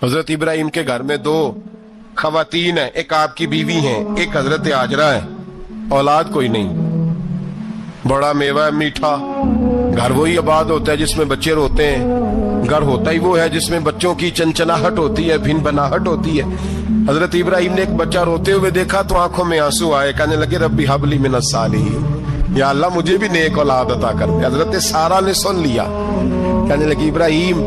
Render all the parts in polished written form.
हजरत इब्राहिम के घर में दो खवातीन है, एक आपकी बीवी हैं, एक हजरत हाजरा है। औलाद कोई नहीं, बड़ा मेवा है मीठा। घर वही आबाद होता है जिसमें बच्चे रोते हैं, घर होता ही वो है जिसमें बच्चों की चंचनाहट होती है, भिन बनाहट होती है। हजरत इब्राहिम ने एक बच्चा रोते हुए देखा तो आंखों में आंसू आए, कहने लगे रब्बी हबली मिनस सालिहीन, या अल्लाह मुझे भी नेक औलाद अता कर दे। हजरत सारा ने सुन लिया, कहने लगी इब्राहिम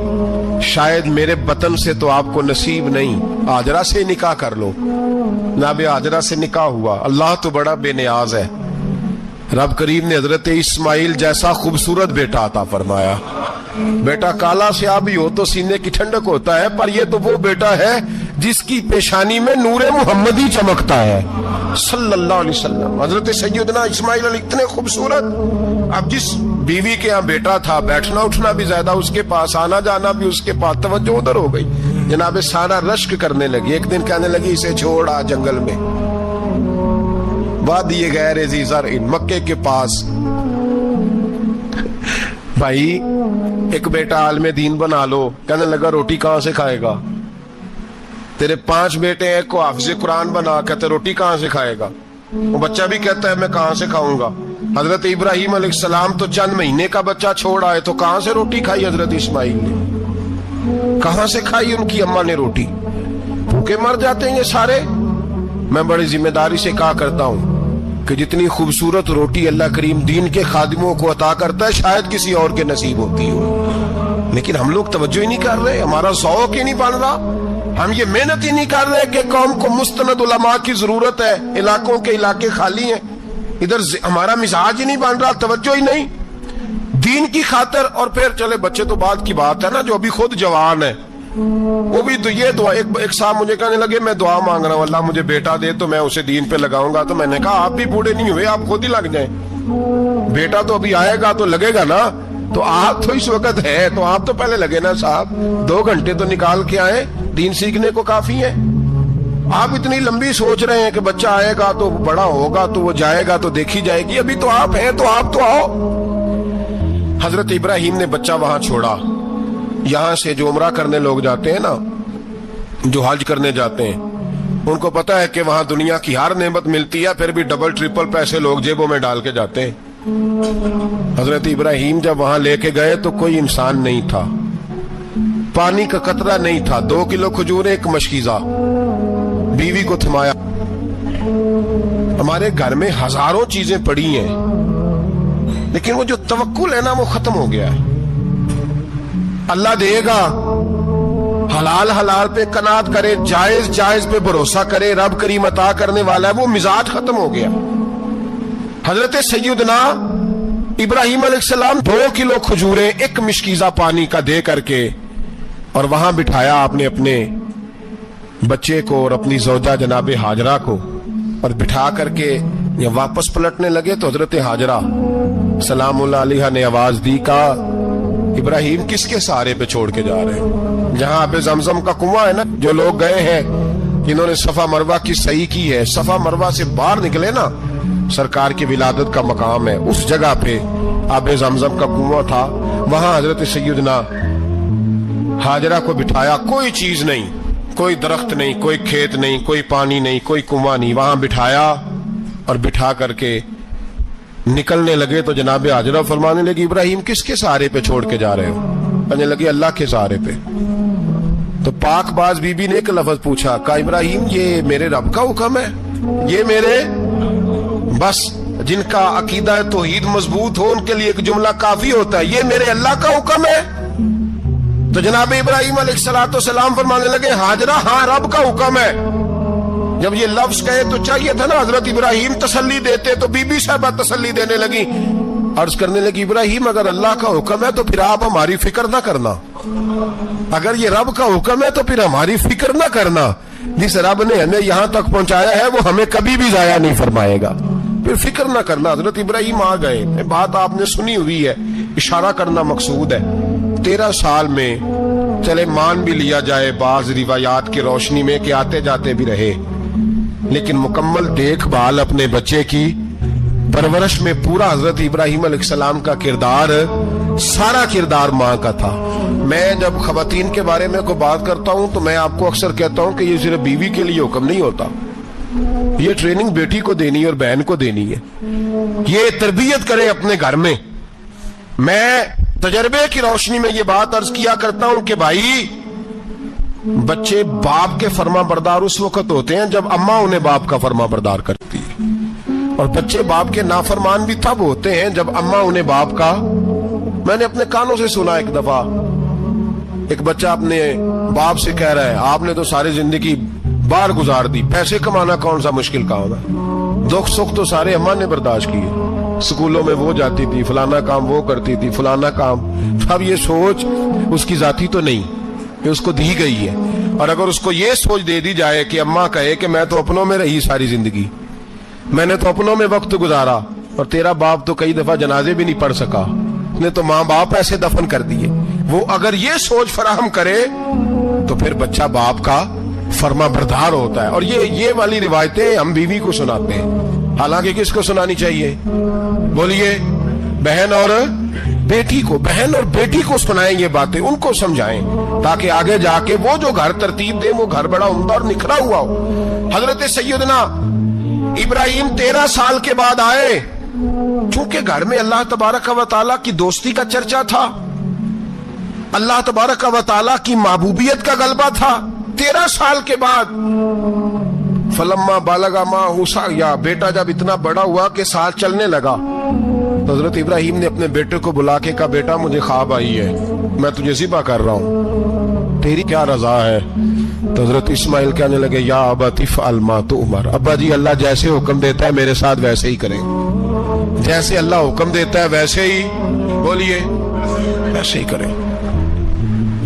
शायद मेरे बतन से तो आपको नसीब नहीं, हाजरा से निकाह कर लो। नाबे हाजरा से निकाह हुआ। अल्लाह तो बड़ा बेनियाज है, रब करीम ने हजरत इस्माइल जैसा खूबसूरत बेटा अता फरमाया। बेटा काला स्याह भी हो तो सीने की ठंडक होता है, पर ये तो वो बेटा है जिसकी पेशानी में नूरे मुहम्मदी चमकता है सल्लल्लाहु अलैहि वसल्लम। हजरत सैयदना इस्माइल इतने खूबसूरत, अब जिस बीवी के यहाँ बेटा था बैठना उठना भी ज्यादा उसके पास, आना जाना भी उसके पास, तवज्जो उधर हो गई। जनाब सारा रश्क करने लगी। एक दिन कहने लगी इसे छोड़ आ जंगल में, वादी गैर ज़ीज़र इन मक्के के पास। भाई एक बेटा आलमे दीन बना लो। कहने लगा रोटी कहां से खाएगा, तेरे 5 बेटे हैं, को हाफिज़े कुरान बना, कहते रोटी कहां से खाएगा। वो बच्चा भी कहता है मैं कहां से खाऊंगा। हजरत इब्राहिम अलैहिस्सलाम तो चंद महीने का बच्चा छोड़ आए, तो कहां से रोटी खाई हजरत इस्माइल ने, कहां से खाई उनकी अम्मा ने रोटी। भूखे मर जाते हैं ये सारे। मैं बड़ी जिम्मेदारी से कहा करता हूं कि जितनी खूबसूरत रोटी अल्लाह करीम दीन के खादिमों को अता करता है शायद किसी और के नसीब होती हो, लेकिन हम लोग तवज्जो ही नहीं कर रहे, हमारा शौक ही नहीं बन रहा, हम ये मेहनत ही नहीं कर रहे कि कौम को मुस्तनद उलमा की जरूरत है। इलाकों के इलाके खाली हैं, इधर हमारा मिजाज ही नहीं बन रहा, तवज्जो ही नहीं दीन की खातर। और फिर चले बच्चे तो बात की बात है ना, जो अभी खुद जवान है वो भी तो ये दुआ। एक साहब मुझे कहने लगे मैं दुआ मांग रहा हूँ अल्लाह मुझे बेटा दे तो मैं उसे दीन पे लगाऊंगा। तो मैंने कहा आप भी बूढ़े नहीं हुए, आप खुद ही लग जाएं, बेटा तो अभी आएगा तो लगेगा ना। तो आप तो इस वक्त है तो आप तो पहले लगे ना साहब, 2 घंटे तो निकाल के आए, दीन सीखने को काफी है। आप इतनी लंबी सोच रहे हैं कि बच्चा आएगा तो बड़ा होगा तो वो जाएगा तो देखी जाएगी, अभी तो आप हैं तो आप तो आओ। हजरत इब्राहिम ने बच्चा वहां छोड़ा। यहां से जो उम्रा करने लोग जाते हैं ना, जो हज करने जाते हैं, उनको पता है कि वहां दुनिया की हर नेमत मिलती है, फिर भी डबल ट्रिपल पैसे लोग जेबों में डाल के जाते हैं। हजरत इब्राहिम जब वहां लेके गए तो कोई इंसान नहीं था, पानी का कतरा नहीं था, 2 किलो खजूर, एक मशकीजा, बीवी को थमाया। हमारे घर में हजारों चीजें पड़ी हैं, लेकिन वो जो तवक्कुल है ना वो खत्म हो गया है। अल्लाह देगा, हलाल हलाल पे कनात करे, जायज जायज पे भरोसा करे, रब करीम अता करने वाला है, वो मिजाज खत्म हो गया। हजरत सैयदना इब्राहिम अलैहिस्सलाम 2 किलो खजूरें, एक मिशकीजा पानी का दे करके, और वहां बिठाया आपने अपने बच्चे को और अपनी ज़ौजा जनाबे हाजरा को, और बिठा करके ये वापस पलटने लगे तो हजरत हाजरा सलामुल्लाह अलैहा ने आवाज दी, कहा इब्राहिम किसके सहारे पे छोड़ के जा रहे हैं। जहां अब जमजम का कुआं है ना, जो लोग गए हैं जिन्होंने सफा मरवा की सही की है, सफा मरवा से बाहर निकले ना, सरकार की विलादत का मकाम है, उस जगह पे आबे जमजम का कुआं था। वहां हजरत सैयदना हाजरा को बिठाया, कोई चीज नहीं, कोई दरख्त नहीं, कोई खेत नहीं, कोई पानी नहीं, कोई कुआं नहीं, वहां बिठाया और बिठा करके निकलने लगे तो जनाब हाजरा फरमाने लगी इब्राहिम किसके सहारे पे छोड़ के जा रहे हो। कहने लगी अल्लाह के सहारे पे। तो पाकबाज बीबी ने एक लफ्ज पूछा, कहा इब्राहिम ये मेरे रब का हुक्म है, ये मेरे, बस जिनका अकीदा तौहीद मजबूत हो उनके लिए एक जुमला काफी होता है, ये मेरे अल्लाह का हुक्म है। तो जनाब इब्राहिम अलैहिस्सलाम फरमाने लगे हाजरा हाँ रब का हुक्म है। जब ये लफ्ज कहे तो चाहिए था ना हजरत इब्राहिम तसल्ली देते, तो बीबी साहबा तसल्ली देने लगी, अर्ज करने लगी इब्राहिम अगर अल्लाह का हुक्म है तो फिर आप हमारी फिक्र ना करना, अगर ये रब का हुक्म है तो फिर हमारी फिक्र ना करना, जिस रब ने हमें यहां तक पहुंचाया है वो हमें कभी भी जाया नहीं फरमाएगा, फिर फिक्र ना करना। हजरत इब्राहिम आ गए, बात आपने सुनी हुई है, इशारा करना मकसूद है। 13 साल में चले मान भी लिया जाए बाज रिवायात की रोशनी में कि आते जाते भी रहे, लेकिन मुकम्मल देखभाल अपने बच्चे की परवरिश में पूरा हजरत इब्राहिम अलैहिस्सलाम का किरदार, सारा किरदार माँ का था। میں جب خواتین کے بارے میں کوئی بات کرتا ہوں تو میں آپ کو اکثر کہتا ہوں کہ یہ صرف بیوی کے لیے حکم نہیں ہوتا، یہ ٹریننگ بیٹی کو دینی ہے اور بہن کو دینی ہے، یہ تربیت کریں اپنے گھر میں۔ میں تجربے کی روشنی میں یہ بات عرض کیا کرتا ہوں کہ بھائی بچے باپ کے فرما بردار اس وقت ہوتے ہیں جب اماں انہیں باپ کا فرما بردار کرتی ہے، اور بچے باپ کے نافرمان بھی تب ہوتے ہیں جب اماں انہیں باپ کا۔ میں نے اپنے کانوں سے سنا ایک دفعہ ایک بچہ اپنے باپ سے کہہ رہا ہے آپ نے تو ساری زندگی باہر گزار دی، پیسے کمانا کون سا مشکل کام ہے، دکھ سکھ تو سارے اماں نے برداشت کیے، سکولوں میں وہ جاتی تھی، فلانا کام وہ کرتی تھی، فلانا کام۔ اب یہ سوچ اس کی ذاتی تو نہیں، یہ اس کو دی گئی ہے، اور اگر اس کو یہ سوچ دے دی جائے کہ اماں کہے کہ میں تو اپنوں میں رہی ساری زندگی، میں نے تو اپنوں میں وقت گزارا، اور تیرا باپ تو کئی دفعہ جنازے بھی نہیں پڑھ سکا، اس نے تو ماں باپ ایسے دفن کر دیے، وہ اگر یہ سوچ فراہم کرے تو پھر بچہ باپ کا فرما بردار ہوتا ہے۔ اور یہ والی روایتیں ہم بیوی کو سناتے ہیں، حالانکہ کس کو سنانی چاہیے؟ بولیے، بہن اور بیٹی کو، بہن اور بیٹی کو سنائیں یہ باتیں، ان کو سمجھائیں تاکہ آگے جا کے وہ جو گھر ترتیب دے وہ گھر بڑا عمدہ اور نکھرا ہوا ہو۔ حضرت سیدنا ابراہیم 13 سال کے بعد آئے، چونکہ گھر میں اللہ تبارک و تعالیٰ کی دوستی کا چرچا تھا، اللہ تبارک و تعالیٰ کی محبوبیت کا غلبہ تھا۔ 13 سال کے بعد فلما بالغا معہ سعیا، بیٹا جب اتنا بڑا ہوا کہ ساتھ چلنے لگا تو حضرت ابراہیم نے اپنے بیٹے کو بلا کے کہا بیٹا مجھے خواب آئی ہے، میں تجھے ذبح کر رہا ہوں، تیری کیا رضا ہے؟ تو حضرت اسماعیل کہنے لگے یا ابت افعل ما تؤمر، ابا جی اللہ جیسے حکم دیتا ہے میرے ساتھ ویسے ہی کریں، جیسے اللہ حکم دیتا ہے ویسے ہی، بولیے، ویسے ہی کریں۔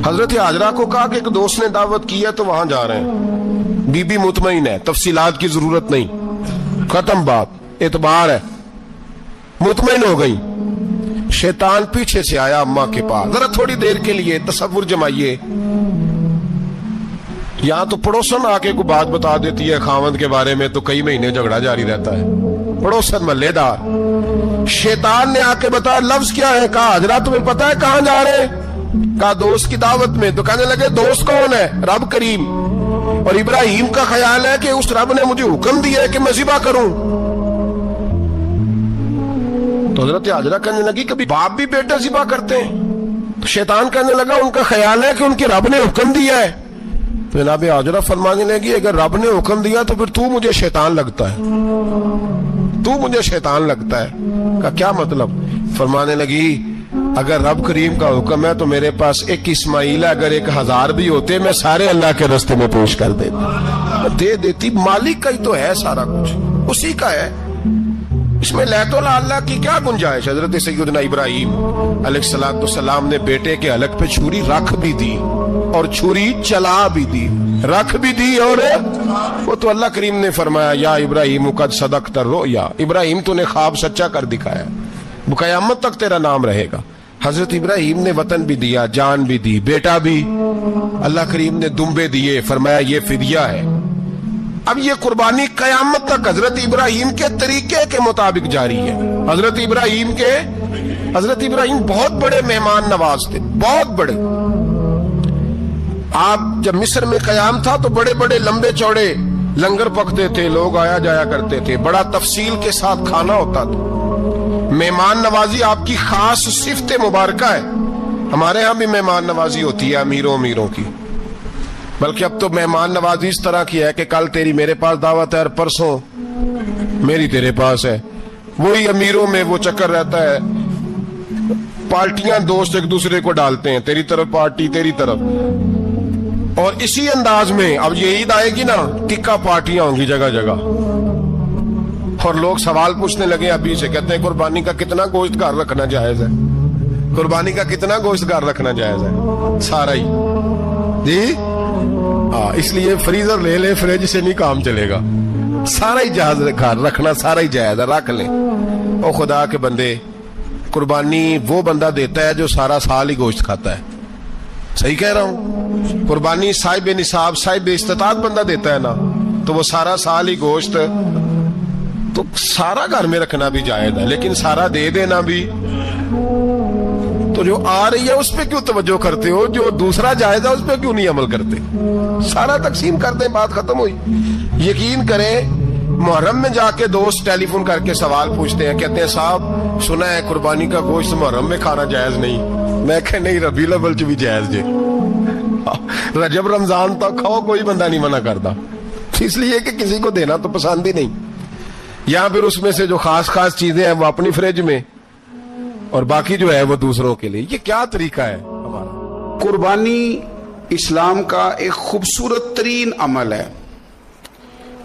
حضرت حاجرہ کو کہا کہ ایک دوست نے دعوت کی ہے تو وہاں جا رہے ہیں، بی بی مطمئن ہے، تفصیلات کی ضرورت نہیں، ختم بات، اعتبار ہے، مطمئن ہو گئی۔ شیطان پیچھے سے آیا اماں کے پاس، ذرا تھوڑی دیر کے لیے تصور جمائیے، یہاں تو پڑوسن آ کے کوئی بات بتا دیتی ہے خاوند کے بارے میں تو کئی مہینے جھگڑا جاری رہتا ہے، پڑوسن محلے دار۔ شیطان نے آ کے بتایا لفظ کیا ہے؟ کہا حاجرہ تمہیں پتا ہے کہاں جا رہے ہیں؟ کہا دوست کی دعوت میں۔ تو کہنے لگے دوست کون ہے؟ رب کریم، اور ابراہیم کا خیال ہے کہ اس رب نے مجھے حکم دیا ہے کہ میں ذبح کروں۔ تو حضرت حاجرہ کہنے لگی کبھی باپ بھی بیٹا ذبح کرتے ہیں؟ تو شیطان کہنے لگا ان کا خیال ہے کہ ان کے رب نے حکم دیا ہے۔ تو جناب حاجرہ فرمانے لگی اگر رب نے حکم دیا تو پھر تو مجھے شیطان لگتا ہے، تو مجھے شیطان لگتا ہے۔ کہا کیا مطلب؟ فرمانے لگی اگر رب کریم کا حکم ہے تو میرے پاس ایک اسماعیل ہے، اگر 1000 بھی ہوتے میں سارے اللہ کے راستے میں پیش کر دے دیتی، مالک کا ہی تو ہے سارا کچھ، اسی کا ہے، اس میں لیت اللہ کی کیا گنجائش؟ حضرت سیدنا ابراہیم علیہ السلام نے بیٹے کے حلق پہ چھری رکھ بھی دی اور چھری چلا بھی دی، رکھ بھی دی، اور وہ تو اللہ کریم نے فرمایا یا ابراہیم قد صدقت الرؤیا، ابراہیم تو نے خواب سچا کر دکھایا، وہ قیامت تک تیرا نام رہے گا۔ حضرت ابراہیم نے وطن بھی دیا، جان بھی دی، بیٹا بھی، اللہ کریم نے دمبے دیے، فرمایا یہ فدیہ ہے۔ اب یہ قربانی قیامت تک حضرت ابراہیم کے طریقے کے مطابق جاری ہے۔ حضرت ابراہیم بہت بڑے مہمان نواز تھے، بہت بڑے۔ آپ جب مصر میں قیام تھا تو بڑے بڑے لمبے چوڑے لنگر پکتے تھے، لوگ آیا جایا کرتے تھے، بڑا تفصیل کے ساتھ کھانا ہوتا تھا۔ مہمان نوازی آپ کی خاص صفت مبارکہ ہے، ہمارے ہاں بھی مہمان نوازی ہوتی ہے امیروں کی، بلکہ اب تو مہمان نوازی اس طرح کی ہے کہ کل تیری میرے پاس دعوت ہے اور پرسوں میری تیرے پاس ہے، وہی امیروں میں وہ چکر رہتا ہے، پارٹیاں دوست ایک دوسرے کو ڈالتے ہیں، تیری طرف پارٹی تیری طرف، اور اسی انداز میں اب یہ عید آئے گی نا ٹکا پارٹیاں ہوں گی جگہ جگہ، اور لوگ سوال پوچھنے لگے ابھی سے، کہتے ہیں قربانی کا کتنا گوشت گھر رکھنا جائز ہے؟ قربانی کا کتنا گوشت گھر رکھنا جائز ہے؟ سارا ہی جی ہاں، اس لیے فریزر لے لے، فریج سے نہیں کام چلے گا، سارا ہی جہاز گھر رکھنا سارا ہی جائز ہے، رکھ لیں۔ او خدا کے بندے، قربانی وہ بندہ دیتا ہے جو سارا سال ہی گوشت کھاتا ہے، صحیح کہہ رہا ہوں؟ قربانی صاحب نصاب صاحب استطاعت بندہ دیتا ہے نا، تو وہ سارا سال ہی گوشت، تو سارا گھر میں رکھنا بھی جائز ہے، لیکن سارا دے دینا بھی تو جو آ رہی ہے اس پہ کیوں توجہ کرتے ہو؟ جو دوسرا جائز ہے اس پہ کیوں نہیں عمل کرتے؟ سارا تقسیم کر دیں، بات ختم ہوئی۔ یقین کریں محرم میں جا کے دوست ٹیلی فون کر کے سوال پوچھتے ہیں، کہتے ہیں صاحب سنا ہے قربانی کا گوشت محرم میں کھانا جائز نہیں۔ میں کہ نہیں، ربیع الاول چ بھی جائز جے، رجب رمضان تک کھاؤ، کوئی بندہ نہیں منع کرتا، اس لیے کہ کسی کو دینا تو پسند ہی نہیں، یا پھر اس میں سے جو خاص خاص چیزیں ہیں وہ اپنی فریج میں اور باقی جو ہے وہ دوسروں کے لیے۔ یہ کیا طریقہ ہے ہمارا؟ قربانی اسلام کا ایک خوبصورت ترین عمل ہے،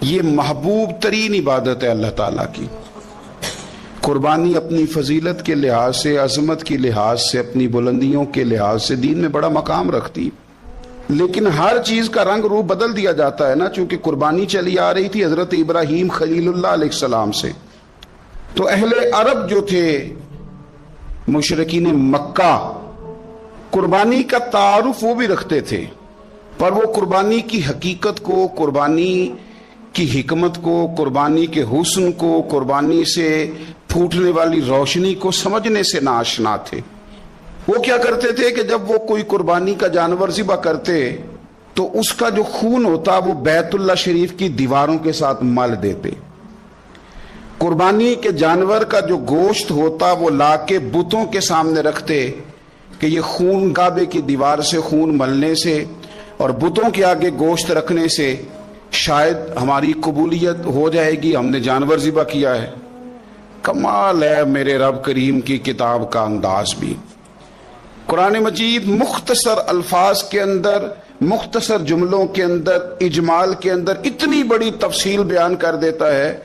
یہ محبوب ترین عبادت ہے اللہ تعالیٰ کی۔ قربانی اپنی فضیلت کے لحاظ سے، عظمت کے لحاظ سے، اپنی بلندیوں کے لحاظ سے دین میں بڑا مقام رکھتی، لیکن ہر چیز کا رنگ روپ بدل دیا جاتا ہے نا، چونکہ قربانی چلی آ رہی تھی حضرت ابراہیم خلیل اللہ علیہ السلام سے، تو اہل عرب جو تھے مشرکین مکہ قربانی کا تعارف وہ بھی رکھتے تھے، پر وہ قربانی کی حقیقت کو، قربانی کی حکمت کو، قربانی کے حسن کو، قربانی سے پھوٹنے والی روشنی کو سمجھنے سے ناآشنا تھے۔ وہ کیا کرتے تھے کہ جب وہ کوئی قربانی کا جانور ذبح کرتے تو اس کا جو خون ہوتا وہ بیت اللہ شریف کی دیواروں کے ساتھ مل دیتے۔ قربانی کے جانور کا جو گوشت ہوتا وہ لا کے بتوں کے سامنے رکھتے کہ یہ خون کعبے کی دیوار سے خون ملنے سے اور بتوں کے آگے گوشت رکھنے سے شاید ہماری قبولیت ہو جائے گی، ہم نے جانور ذبح کیا ہے۔ کمال ہے میرے رب کریم کی کتاب کا انداز بھی۔ قرآن مجید مختصر الفاظ کے اندر، مختصر جملوں کے اندر، اجمال کے اندر اتنی بڑی تفصیل بیان کر دیتا ہے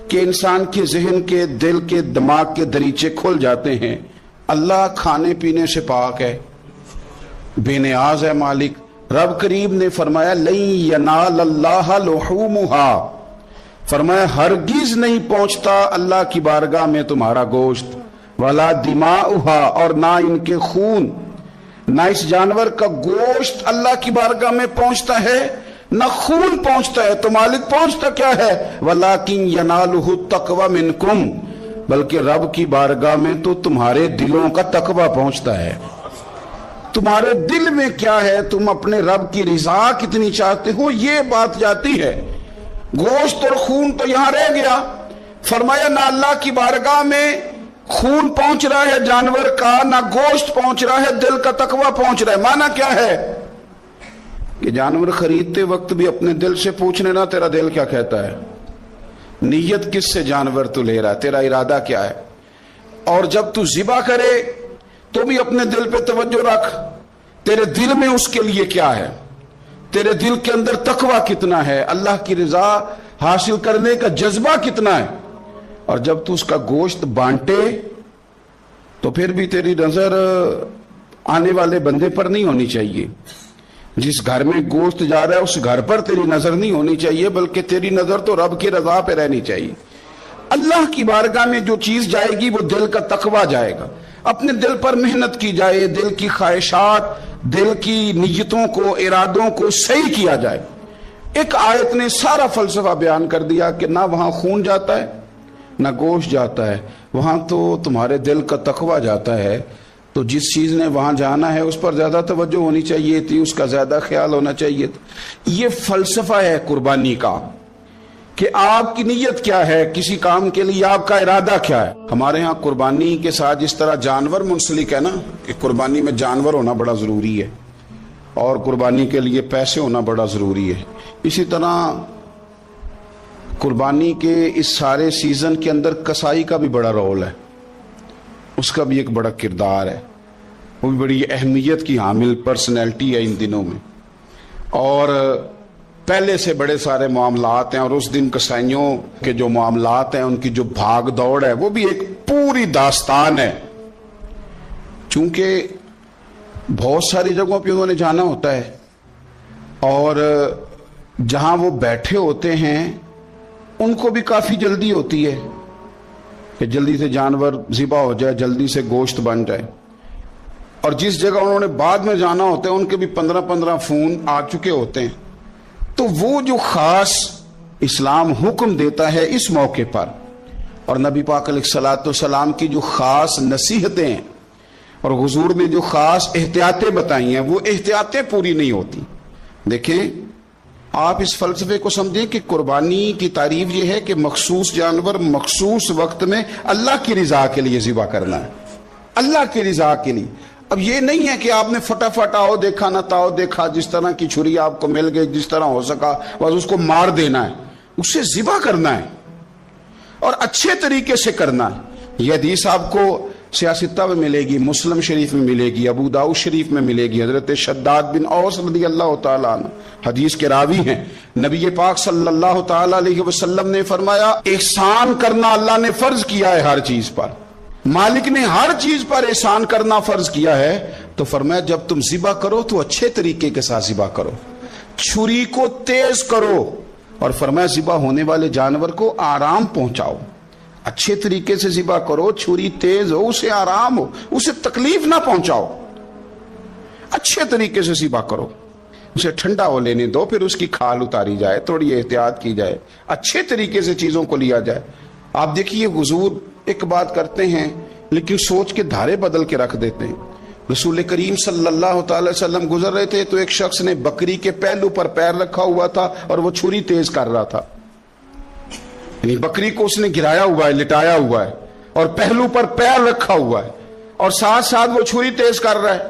کہ انسان کے ذہن کے، دل کے، دماغ کے دریچے کھل جاتے ہیں۔ اللہ کھانے پینے سے پاک ہے، بے نیاز ہے مالک۔ رب کریم نے فرمایا لن ینال اللہ لحومہا، فرمایا ہرگز نہیں پہنچتا اللہ کی بارگاہ میں تمہارا گوشت، ولا دماؤہا، اور نہ ان کے خون، نہ اس جانور کا گوشت اللہ کی بارگاہ میں پہنچتا ہے، نہ خون پہنچتا ہے، تو مالک پہنچتا کیا ہے؟ ولیکن ینالہ التقوی منکم، بلکہ رب کی بارگاہ میں تو تمہارے دلوں کا تقوی پہنچتا ہے۔ تمہارے دل میں کیا ہے، تم اپنے رب کی رضا کتنی چاہتے ہو، یہ بات جاتی ہے۔ گوشت اور خون تو یہاں رہ گیا، فرمایا نہ اللہ کی بارگاہ میں خون پہنچ رہا ہے جانور کا، نہ گوشت پہنچ رہا ہے، دل کا تقوی پہنچ رہا ہے۔ معنی کیا ہے کہ جانور خریدتے وقت بھی اپنے دل سے پوچھنے نا تیرا دل کیا کہتا ہے، نیت کس سے جانور تو لے رہا ہے، تیرا ارادہ کیا ہے، اور جب تو ذبح کرے تو بھی اپنے دل پہ توجہ رکھ، تیرے دل میں اس کے لیے کیا ہے، تیرے دل کے اندر تقوی کتنا ہے، اللہ کی رضا حاصل کرنے کا جذبہ کتنا ہے۔ اور جب تو اس کا گوشت بانٹے تو پھر بھی تیری نظر آنے والے بندے پر نہیں ہونی چاہیے، جس گھر میں گوشت جا رہا ہے اس گھر پر تیری نظر نہیں ہونی چاہیے، بلکہ تیری نظر تو رب کی رضا پہ رہنی چاہیے۔ اللہ کی بارگاہ میں جو چیز جائے گی وہ دل کا تقوی جائے گا، اپنے دل پر محنت کی جائے، دل کی خواہشات، دل کی نیتوں کو، ارادوں کو صحیح کیا جائے۔ ایک آیت نے سارا فلسفہ بیان کر دیا کہ نہ وہاں خون جاتا ہے نہ گوشت جاتا ہے، وہاں تو تمہارے دل کا تقوی جاتا ہے، تو جس چیز نے وہاں جانا ہے اس پر زیادہ توجہ ہونی چاہیے تھی، اس کا زیادہ خیال ہونا چاہیے تھا۔ یہ فلسفہ ہے قربانی کا کہ آپ کی نیت کیا ہے، کسی کام کے لیے آپ کا ارادہ کیا ہے۔ ہمارے ہاں قربانی کے ساتھ جس طرح جانور منسلک ہے نا، کہ قربانی میں جانور ہونا بڑا ضروری ہے اور قربانی کے لیے پیسے ہونا بڑا ضروری ہے، اسی طرح قربانی کے اس سارے سیزن کے اندر کسائی کا بھی بڑا رول ہے، اس کا بھی ایک بڑا کردار ہے، وہ بھی بڑی اہمیت کی حامل پرسنالٹی ہے ان دنوں میں، اور پہلے سے بڑے سارے معاملات ہیں، اور اس دن کسائیوں کے جو معاملات ہیں ان کی جو بھاگ دوڑ ہے وہ بھی ایک پوری داستان ہے، چونکہ بہت ساری جگہوں پہ انہوں نے جانا ہوتا ہے اور جہاں وہ بیٹھے ہوتے ہیں ان کو بھی کافی جلدی ہوتی ہے کہ جلدی سے جانور ذبح ہو جائے، جلدی سے گوشت بن جائے، اور جس جگہ انہوں نے بعد میں جانا ہوتا ہے ان کے بھی 15 فون آ چکے ہوتے ہیں، تو وہ جو خاص اسلام حکم دیتا ہے اس موقع پر، اور نبی پاک علیہ الصلوۃ والسلام کی جو خاص نصیحتیں ہیں اور हुजूर ने जो खास एहतियातें बताई हैं वो एहतियातें पूरी नहीं होती। देखें, आप इस फलसफे को समझें कि कुर्बानी की तारीफ ये है कि मखसूस जानवर मखसूस वक्त में अल्लाह की रिजा के लिए ज़िबा करना है, अल्लाह की रिजा के लिए। अब ये नहीं है कि आपने फटाफट आओ देखा ना ताओ देखा, जिस तरह की छुरी आपको मिल गई, जिस तरह हो सका बस उसको मार देना है, उससे ज़िबा करना है और अच्छे तरीके से करना है। ये हदीस आपको सियासित्ता में मिलेगी, मुस्लिम शरीफ में मिलेगी, अबू दाऊद शरीफ में मिलेगी। हजरत शद्दाद बिन औस रदियल्लाहु ताला अन्हु हदीस के रावी हैं। नबी पाक सल्लल्लाहु ताला अलैहि वसल्लम ने फरमाया, एहसान करना अल्लाह ने फर्ज किया है हर चीज पर, मालिक ने हर चीज पर एहसान करना फर्ज किया है। तो फरमाया जब तुम ज़िबा करो तो अच्छे तरीके के साथ ज़िबा करो, छुरी को तेज करो, और फरमाया ज़िबा होने वाले जानवर को आराम पहुंचाओ। अच्छे तरीके से ज़िबा करो, छुरी तेज हो, उसे आराम हो, उसे तकलीफ ना पहुंचाओ, अच्छे तरीके से ज़िबा करो, उसे ठंडा हो लेने दो, फिर उसकी खाल उतारी जाए, थोड़ी एहतियात की जाए, अच्छे तरीके से चीजों को लिया जाए। आप देखिए हुजूर एक बात करते हैं लेकिन सोच के धारे बदल के रख देते हैं। रसूल करीम सल्लल्लाहु अलैहि वसल्लम गुजर रहे थे तो एक शख्स ने बकरी के पहलू पर पैर रखा हुआ था और वो छुरी तेज कर रहा था, यानी बकरी को उसने गिराया हुआ है, लिटाया हुआ है और पहलू पर पैर रखा हुआ है और साथ साथ वो छुरी तेज कर रहा है।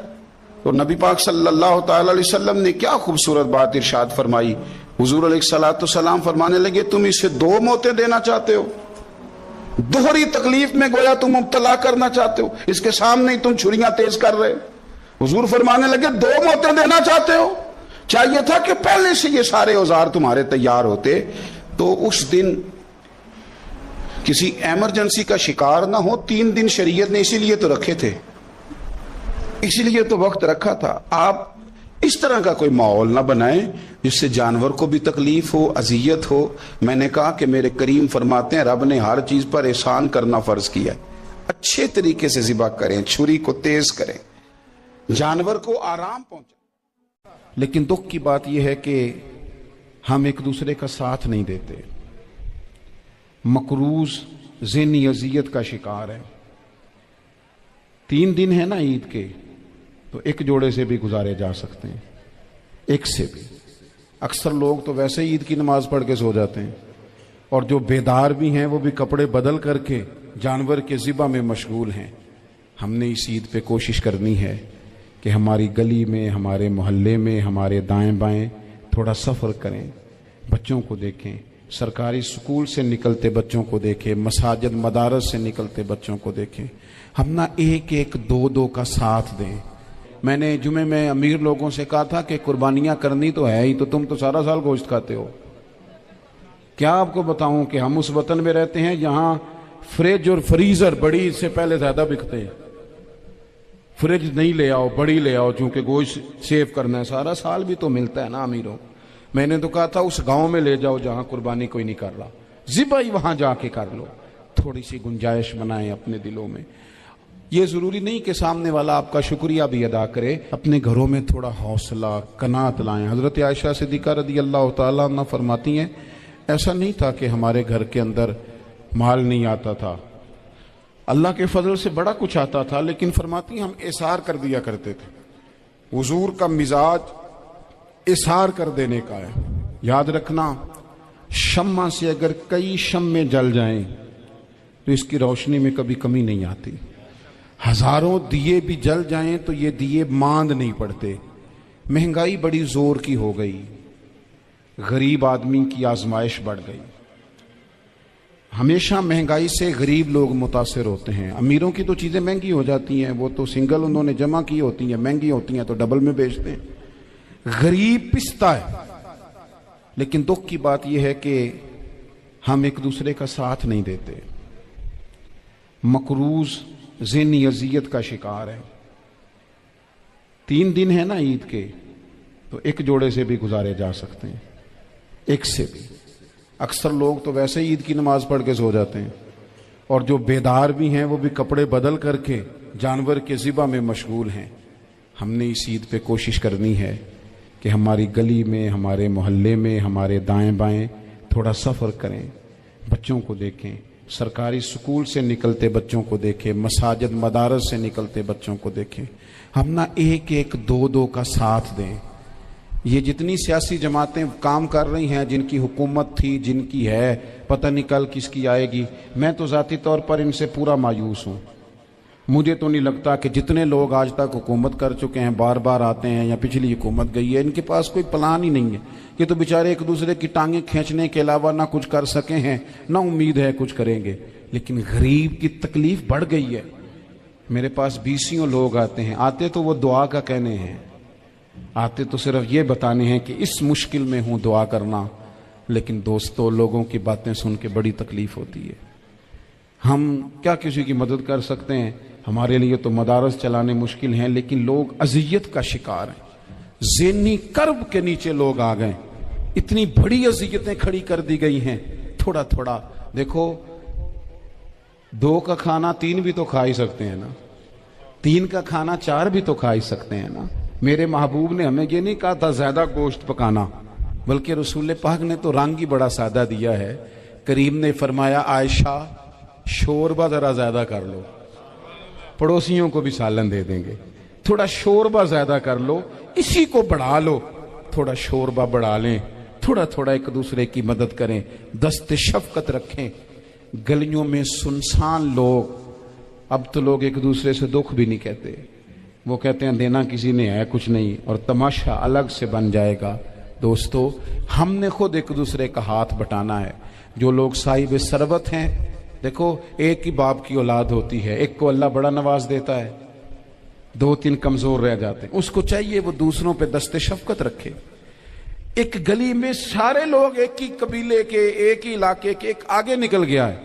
तो नबी पाक सल्लल्लाहु अलैहि वसल्लम ने क्या खूबसूरत बात इरशाद फरमाई। हुजूर अलैहिस्सलातु सलाम फरमाने लगे, तुम इसे दो मौतें देना चाहते हो, दोहरी तकलीफ में गोया तुम मुब्तला करना चाहते हो, इसके सामने ही तुम छुरियां तेज कर रहे हो। हुजूर फरमाने लगे, दो मौतें देना चाहते हो, चाहिए था कि पहले से ये सारे औजार तुम्हारे तैयार होते तो उस दिन किसी एमरजेंसी का शिकार ना हो। 3 दिन शरीयत ने इसीलिए तो रखे थे, इसीलिए तो वक्त रखा था। आप इस तरह का कोई माहौल ना बनाएं जिससे जानवर को भी तकलीफ हो, अजियत हो। मैंने कहा कि मेरे करीम फरमाते हैं रब ने हर चीज पर एहसान करना फर्ज किया है। अच्छे तरीके से ज़िबा करें, छुरी को तेज करें, जानवर को आराम पहुंचे। लेकिन दुख की बात यह है कि हम एक दूसरे का साथ नहीं देते, मकरूज ज़हनी अजियत का शिकार है। 3 दिन है ना ईद के, तो एक जोड़े से भी गुजारे जा सकते हैं, एक से भी। अक्सर लोग तो वैसे ही ईद की नमाज पढ़ के सो जाते हैं और जो बेदार भी हैं वो भी कपड़े बदल करके जानवर के ज़िबा में मशगूल हैं। हमने इस ईद पे कोशिश करनी है कि हमारी गली में, हमारे मोहल्ले में, हमारे दाएं बाएं थोड़ा सफ़र करें, बच्चों को देखें, सरकारी स्कूल से निकलते बच्चों को देखें, मसाजिद मदारस से निकलते बच्चों को देखें। हम ना एक एक दो दो का साथ दें। मैंने जुमे में अमीर लोगों से कहा था कि कुर्बानियां करनी तो है ही, तो तुम तो सारा साल गोश्त खाते हो। क्या आपको बताऊं कि हम उस वतन में रहते हैं जहां फ्रिज और फ्रीजर बड़ी से पहले ज्यादा बिकते हैं। फ्रिज नहीं ले आओ, बड़ी ले आओ, चूंकि गोश्त सेव करना है, सारा साल भी तो मिलता है ना अमीरों। मैंने तो कहा था उस गांव में ले जाओ जहां कुर्बानी कोई नहीं कर रहा, ज़िबा ही वहां जाके कर लो। थोड़ी सी गुंजाइश बनाएं अपने दिलों में। ये जरूरी नहीं कि सामने वाला आपका शुक्रिया भी अदा करे, अपने घरों में थोड़ा हौसला कनात लाएं। हजरत आयशा सिद्दीका रदियल्लाहु ताला अन्हा फरमाती हैं, ऐसा नहीं था कि हमारे घर के अंदर माल नहीं आता था, अल्लाह के फजल से बड़ा कुछ आता था, लेकिन फरमाती हम इसार कर दिया करते थे। हुजूर का मिजाज इसार कर देने का है। याद रखना, शम्मा से अगर कई शम्मे जल जाएं तो इसकी रोशनी में कभी कमी नहीं आती। हजारों दिए भी जल जाएं तो ये दिए मांद नहीं पड़ते। महंगाई बड़ी जोर की हो गई, गरीब आदमी की आजमाइश बढ़ गई। हमेशा महंगाई से गरीब लोग मुतासिर होते हैं। अमीरों की तो चीजें महंगी हो जाती हैं, वो तो सिंगल उन्होंने जमा की होती हैं, महंगी होती हैं तो डबल में बेचते हैं। गरीब पिसता है। लेकिन दुख की बात यह है कि हम एक दूसरे का साथ नहीं देते, मकरूज ज़हनी अजियत का शिकार है। 3 दिन है ना ईद के, तो एक जोड़े से भी गुजारे जा सकते हैं, एक से भी। अक्सर लोग तो वैसे ही ईद की नमाज पढ़ के सो जाते हैं और जो बेदार भी हैं वो भी कपड़े बदल करके जानवर के ज़िबा में मशगूल हैं। हमने इस ईद पे कोशिश करनी है कि हमारी गली में, हमारे मोहल्ले में, हमारे दाएं बाएं थोड़ा सफ़र करें, बच्चों को देखें, सरकारी स्कूल से निकलते बच्चों को देखें, मसाजिद मदारस से निकलते बच्चों को देखें, हम ना एक एक दो दो का साथ दें। ये जितनी सियासी जमातें काम कर रही हैं, जिनकी हुकूमत थी, जिनकी है, पता नहीं कल किसकी आएगी, मैं तो ज़ाती तौर पर इनसे पूरा मायूस हूँ। मुझे तो नहीं लगता कि जितने लोग आज तक हुकूमत कर चुके हैं, बार बार आते हैं या पिछली हुकूमत गई है, इनके पास कोई प्लान ही नहीं है। ये तो बेचारे एक दूसरे की टांगें खींचने के अलावा ना कुछ कर सके हैं, ना उम्मीद है कुछ करेंगे। लेकिन गरीब की तकलीफ बढ़ गई है। मेरे पास बीसियों लोग आते हैं, आते तो वो दुआ का कहने हैं, आते तो सिर्फ ये बताने हैं कि इस मुश्किल में हूँ, दुआ करना। लेकिन दोस्तों, लोगों की बातें सुन के बड़ी तकलीफ होती है। हम क्या किसी की मदद कर सकते हैं? हमारे लिए तो मदारस चलाने मुश्किल हैं, लेकिन लोग अजियत का शिकार हैं। ज़हनी कर्ब के नीचे लोग आ गए, इतनी बड़ी अजियतें खड़ी कर दी गई हैं। थोड़ा थोड़ा देखो, 2 का खाना 3 भी तो खा ही सकते हैं ना, 3 का खाना 4 भी तो खा ही सकते हैं ना। मेरे महबूब ने हमें ये नहीं कहा था ज्यादा गोश्त पकाना, बल्कि रसूल पाक ने तो रंग ही बड़ा सादा दिया है। करीम ने फरमाया, आयशा शोरबा जरा ज्यादा कर लो, पड़ोसियों को भी सालन दे देंगे, थोड़ा शोरबा ज्यादा कर लो, इसी को बढ़ा लो, थोड़ा शोरबा बढ़ा लें, थोड़ा थोड़ा एक दूसरे की मदद करें, दस्ते शफकत रखें। गलियों में सुनसान लोग, अब तो लोग एक दूसरे से दुख भी नहीं कहते, वो कहते हैं देना किसी ने है कुछ नहीं, और तमाशा अलग से बन जाएगा। दोस्तों, हमने खुद एक दूसरे का हाथ बटाना है। जो लोग साहिब सरबत हैं, देखो एक ही बाप की औलाद होती है, एक को अल्लाह बड़ा नवाज देता है, 2-3 कमजोर रह जाते हैं, उसको चाहिए वो दूसरों पे दस्ते शफकत रखे। एक गली में सारे लोग एक ही कबीले के, एक ही इलाके के, एक आगे निकल गया है,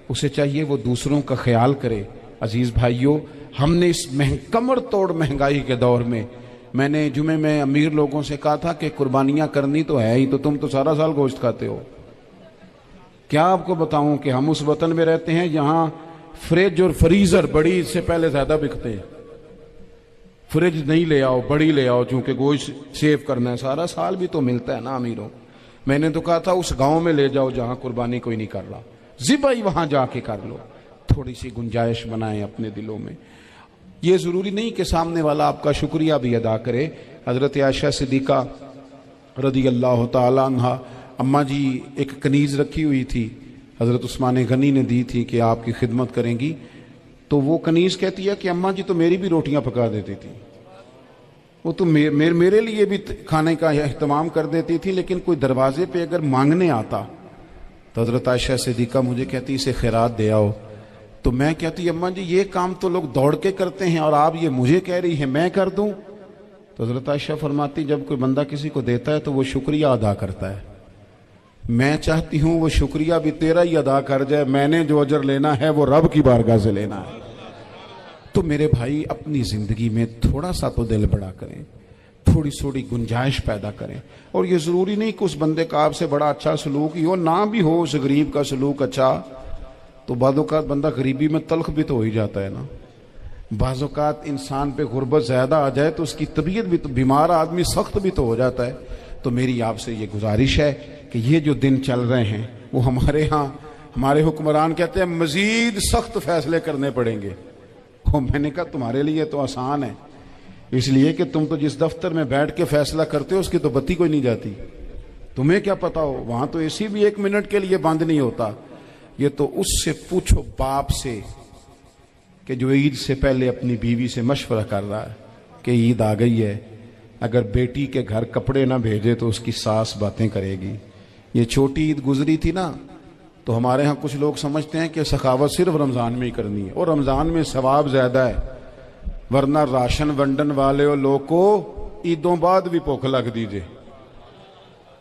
उसे चाहिए वो दूसरों का ख्याल करे। अजीज भाइयों, हमने इस कमर तोड़ महंगाई के दौर में, मैंने जुमे में अमीर लोगों से कहा था कि कुर्बानियां करनी तो है ही, तो तुम तो सारा साल गोश्त खाते हो। क्या आपको बताऊं कि हम उस वतन में रहते हैं जहां फ्रिज और फ्रीजर बड़ी से पहले ज्यादा बिकते हैं। फ्रिज नहीं ले आओ, बड़ी ले आओ, चूंकि गोश्त सेव करना है, सारा साल भी तो मिलता है ना अमीरों। मैंने तो कहा था उस गांव में ले जाओ जहां कुर्बानी कोई नहीं कर रहा, ज़िबाई वहां जाके कर लो। थोड़ी सी गुंजाइश बनाएं अपने दिलों में। ये जरूरी नहीं कि सामने वाला आपका शुक्रिया भी अदा करे। हजरत आयशा सिद्दीका रदी अल्लाह तआला अन्हा, अम्मा जी एक कनीज रखी हुई थी, हजरत उस्मान गनी ने दी थी कि आपकी खिदमत करेंगी। तो वो कनीज कहती है कि अम्मा जी तो मेरी भी रोटियां पका देती थी, वो तो मेरे लिए भी खाने का एहतमाम कर देती थी, लेकिन कोई दरवाजे पे अगर मांगने आता तो हजरत आयशा सिद्दीका मुझे कहती इसे खैरात दे आओ। तो मैं कहती अम्मा जी ये काम तो लोग दौड़ के करते हैं और आप ये मुझे कह रही है मैं कर दूं? तो हजरत आयशा फरमाती जब कोई बंदा किसी को देता है तो वो शुक्रिया अदा करता है। मैं चाहती हूं वो शुक्रिया भी तेरा ही अदा कर जाए, मैंने जो अजर लेना है वो रब की बारगाह से लेना है। तो मेरे भाई, अपनी जिंदगी में थोड़ा सा तो दिल बड़ा करें, थोड़ी थोड़ी गुंजाइश पैदा करें। और ये जरूरी नहीं कि उस बंदे का आपसे बड़ा अच्छा सलूक ही हो, ना भी हो उस गरीब का सलूक अच्छा, तो बाज़-औक़ात बंदा गरीबी में तल्ख भी तो हो ही जाता है ना। बाज़-औक़ात इंसान पे गुर्बत ज्यादा आ जाए तो उसकी तबीयत भी तो, बीमार आदमी सख्त भी तो हो जाता है। तो मेरी आपसे ये गुजारिश है कि ये जो दिन चल रहे हैं वो हमारे यहाँ हमारे हुक्मरान कहते हैं मजीद सख्त फैसले करने पड़ेंगे। वो मैंने कहा तुम्हारे लिए तो आसान है, इसलिए कि तुम तो जिस दफ्तर में बैठ के फैसला करते हो उसकी तो बत्ती कोई नहीं जाती, तुम्हें क्या पता हो, वहां तो एसी भी 1 मिनट के लिए बंद नहीं होता। ये तो उससे पूछो बाप से कि जो ईद से पहले अपनी बीवी से मशवरा कर रहा है कि ईद आ गई है, अगर बेटी के घर कपड़े ना भेजे तो उसकी सास बातें करेगी। ये छोटी ईद गुजरी थी ना, तो हमारे यहाँ कुछ लोग समझते हैं कि सखावत सिर्फ रमजान में ही करनी है, और रमजान में सवाब ज्यादा है, वरना राशन वंडन वाले और लोग को ईदों बाद भी भूख लग दीजिए,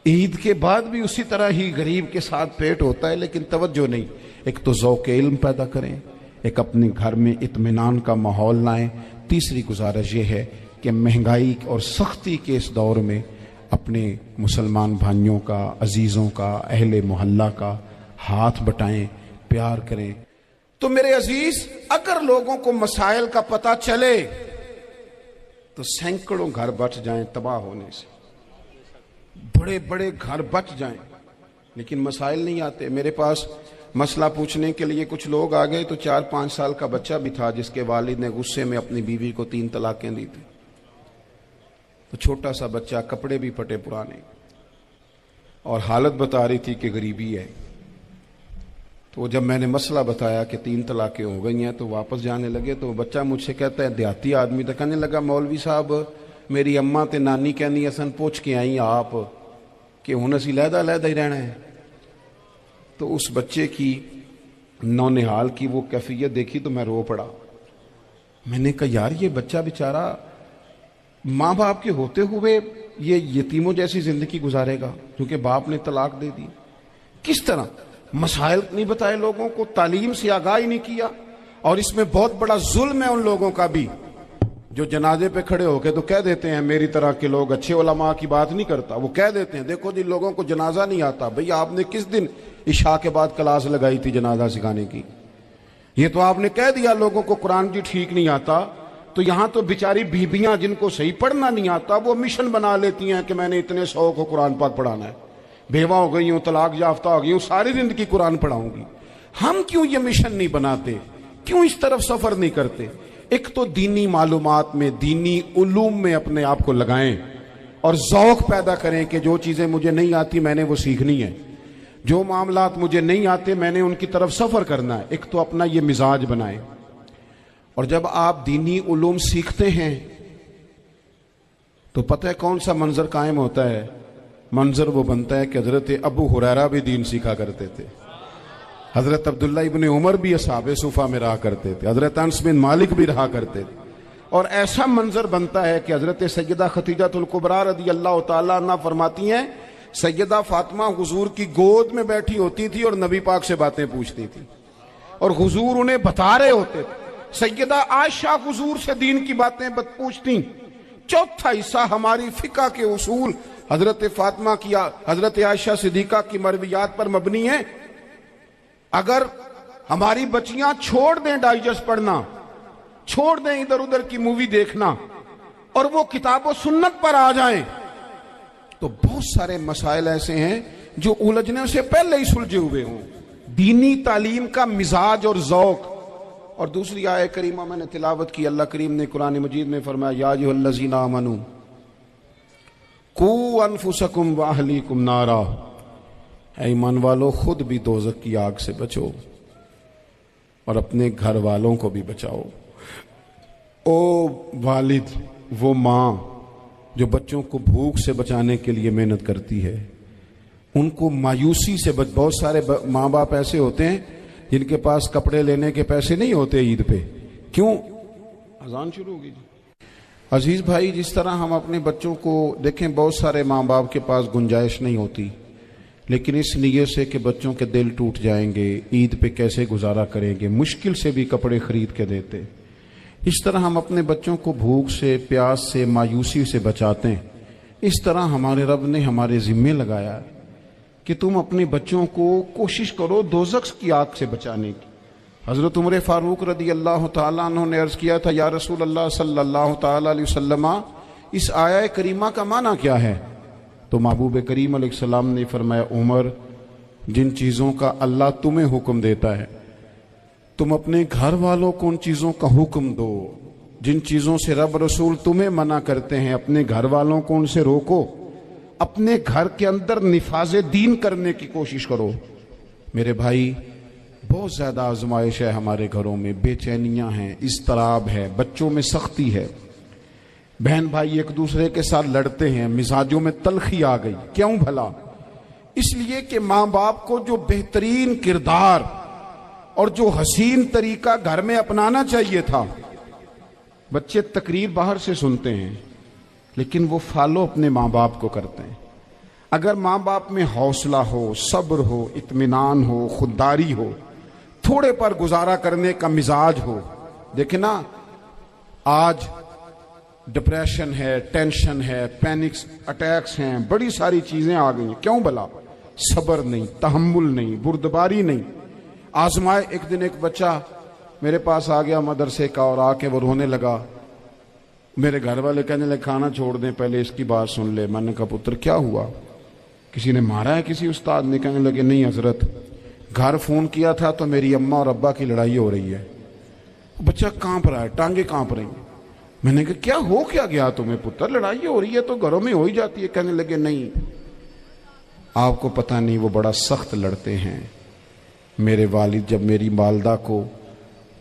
ईद के बाद भी उसी तरह ही गरीब के साथ पेट होता है, लेकिन तवज्जो नहीं। एक तो ज़ौक़ इल्म पैदा करें, एक अपने घर में इत्मीनान का माहौल लाएं। तीसरी गुजारिश ये है कि महंगाई और सख्ती के इस दौर में अपने मुसलमान भाइयों का, अजीज़ों का, अहले मोहल्ला का हाथ बटाएं, प्यार करें। तो मेरे अजीज, अगर लोगों को मसाइल का पता चले तो सैकड़ों घर बच जाएं तबाह होने से, बड़े बड़े घर बच जाएं, लेकिन मसाइल नहीं आते। मेरे पास مسئلہ پوچھنے کے لیے کچھ لوگ آ گئے تو 4-5 سال کا بچہ بھی تھا جس کے والد نے غصے میں اپنی بیوی کو 3 طلاقیں دی تھی. تو چھوٹا سا بچہ، کپڑے بھی پھٹے پرانے، اور حالت بتا رہی تھی کہ غریبی ہے. تو جب میں نے مسئلہ بتایا کہ 3 طلاقیں ہو گئی ہیں تو واپس جانے لگے. تو بچہ مجھ سے کہتا ہے، دیہاتی آدمی تو کہنے لگا، مولوی صاحب میری اماں تے نانی کہنی اسن پوچھ کے آئی آپ کہ ہن اسی لہدا ہی رہنا ہے. تو اس بچے کی نونہال کی وہ کیفیت دیکھی تو میں رو پڑا. میں نے کہا یار یہ بچہ بیچارہ ماں باپ کے ہوتے ہوئے یہ یتیموں جیسی زندگی گزارے گا کیونکہ باپ نے طلاق دے دی. کس طرح مسائل نہیں بتائے لوگوں کو، تعلیم سے آگاہی نہیں کیا. اور اس میں بہت بڑا ظلم ہے ان لوگوں کا بھی جو جنازے پہ کھڑے ہو کے تو کہہ دیتے ہیں، میری طرح کے لوگ اچھے علماء کی بات نہیں کرتا، وہ کہہ دیتے ہیں دیکھو جی لوگوں کو جنازہ نہیں آتا. بھئی آپ نے کس دن عشاء کے بعد کلاس لگائی تھی جنازہ سکھانے کی؟ یہ تو آپ نے کہہ دیا لوگوں کو قرآن جی ٹھیک نہیں آتا. تو یہاں تو بیچاری بیویاں جن کو صحیح پڑھنا نہیں آتا وہ مشن بنا لیتی ہیں کہ میں نے اتنے 100 کو قرآن پاک پڑھانا ہے، بیوہ ہو گئی ہوں، طلاق یافتہ ہو گئی ہوں، ساری زندگی قرآن پڑھاؤں گی. ہم کیوں یہ مشن نہیں بناتے؟ کیوں اس طرف سفر نہیں کرتے؟ ایک تو دینی معلومات میں، دینی علوم میں اپنے آپ کو لگائیں اور ذوق پیدا کریں کہ جو چیزیں مجھے نہیں آتی میں نے وہ سیکھنی ہے، جو معاملات مجھے نہیں آتے میں نے ان کی طرف سفر کرنا ہے. ایک تو اپنا یہ مزاج بنائیں. اور جب آپ دینی علوم سیکھتے ہیں تو پتہ ہے کون سا منظر قائم ہوتا ہے؟ منظر وہ بنتا ہے کہ حضرت ابو ہریرہ بھی دین سیکھا کرتے تھے، حضرت عبداللہ ابن عمر بھی اصحاب صفہ میں رہا کرتے تھے، حضرت انس بن مالک بھی رہا کرتے تھے. اور ایسا منظر بنتا ہے کہ حضرت سیدہ خدیجہ الکبریٰ رضی اللہ تعالیٰ عنہ فرماتی ہیں سیدہ فاطمہ حضور کی گود میں بیٹھی ہوتی تھی اور نبی پاک سے باتیں پوچھتی تھی اور حضور انہیں بتا رہے ہوتے تھے. سیدہ عائشہ حضور سے دین کی باتیں پوچھتی. چوتھا حصہ ہماری فقہ کے اصول حضرت فاطمہ کی، حضرت عائشہ صدیقہ کی مرویات پر مبنی ہے. اگر ہماری بچیاں چھوڑ دیں ڈائجسٹ پڑھنا، چھوڑ دیں ادھر ادھر کی مووی دیکھنا اور وہ کتاب و سنت پر آ جائیں تو بہت سارے مسائل ایسے ہیں جو الجھنے سے پہلے ہی سلجھے ہوئے ہوں. دینی تعلیم کا مزاج اور ذوق. اور دوسری آیت کریمہ میں نے تلاوت کی، اللہ کریم نے قرآن مجید میں فرمایا یا ایھا الذین آمنوا قوا انفسکم واہلیکم نارا، اے ایمان والو خود بھی دوزخ کی آگ سے بچو اور اپنے گھر والوں کو بھی بچاؤ. او والد، وہ ماں جو بچوں کو بھوک سے بچانے کے لیے محنت کرتی ہے، ان کو مایوسی سے بہت سارے ماں باپ ایسے ہوتے ہیں جن کے پاس کپڑے لینے کے پیسے نہیں ہوتے عید پہ. کیوں؟ اذان شروع ہوگی جی. عزیز بھائی، جس طرح ہم اپنے بچوں کو دیکھیں، بہت سارے ماں باپ کے پاس گنجائش نہیں ہوتی، لیکن اس نیت سے کہ بچوں کے دل ٹوٹ جائیں گے، عید پہ کیسے گزارا کریں گے، مشکل سے بھی کپڑے خرید کے دیتے. اس طرح ہم اپنے بچوں کو بھوک سے، پیاس سے، مایوسی سے بچاتے ہیں. اس طرح ہمارے رب نے ہمارے ذمے لگایا کہ تم اپنے بچوں کو کوشش کرو دوزخ کی آگ سے بچانے کی. حضرت عمر فاروق رضی اللہ تعالیٰ عنہ نے عرض کیا تھا یا رسول اللہ صلی اللہ تعالیٰ علیہ وسلم، اس آیہ کریمہ کا معنی کیا ہے؟ تو محبوب کریم علیہ السلام نے فرمایا عمر، جن چیزوں کا اللہ تمہیں حکم دیتا ہے تم اپنے گھر والوں کو ان چیزوں کا حکم دو، جن چیزوں سے رب رسول تمہیں منع کرتے ہیں اپنے گھر والوں کو ان سے روکو، اپنے گھر کے اندر نفاذ دین کرنے کی کوشش کرو. میرے بھائی، بہت زیادہ آزمائش ہے ہمارے گھروں میں، بے چینیاں ہیں، اضطراب ہے، بچوں میں سختی ہے، بہن بھائی ایک دوسرے کے ساتھ لڑتے ہیں، مزاجوں میں تلخی آ گئی. کیوں بھلا؟ اس لیے کہ ماں باپ کو جو بہترین کردار اور جو حسین طریقہ گھر میں اپنانا چاہیے تھا، بچے تقریر باہر سے سنتے ہیں لیکن وہ فالو اپنے ماں باپ کو کرتے ہیں. اگر ماں باپ میں حوصلہ ہو، صبر ہو، اطمینان ہو، خودداری ہو، تھوڑے پر گزارا کرنے کا مزاج ہو. دیکھیں نا، آج ڈپریشن ہے، ٹینشن ہے، پینکس اٹیکس ہیں، بڑی ساری چیزیں آ گئی ہیں. کیوں بھلا؟ صبر نہیں، تحمل نہیں، بردباری نہیں. آزمائے. ایک دن ایک بچہ میرے پاس آ گیا مدرسے کا اور آ کے وہ رونے لگا. میرے گھر والے کہنے لگے کھانا چھوڑ دیں، پہلے اس کی بات سن لے. میں نے کہا پتر کیا ہوا؟ کسی نے مارا ہے؟ کسی استاد نے؟ کہنے لگے نہیں حضرت، घर फोन किया था तो मेरी अम्मा और अब्बा की लड़ाई हो रही है। बच्चा कांप रहा है, टांगे कांप रही हैं। मैंने कहा क्या हो क्या गया तुम्हें पुत्र, लड़ाई हो रही है तो घरों में हो ही जाती है। कहने लगे नहीं, आपको पता नहीं, वो बड़ा सख्त लड़ते हैं। मेरे वालिद जब मेरी वालदा को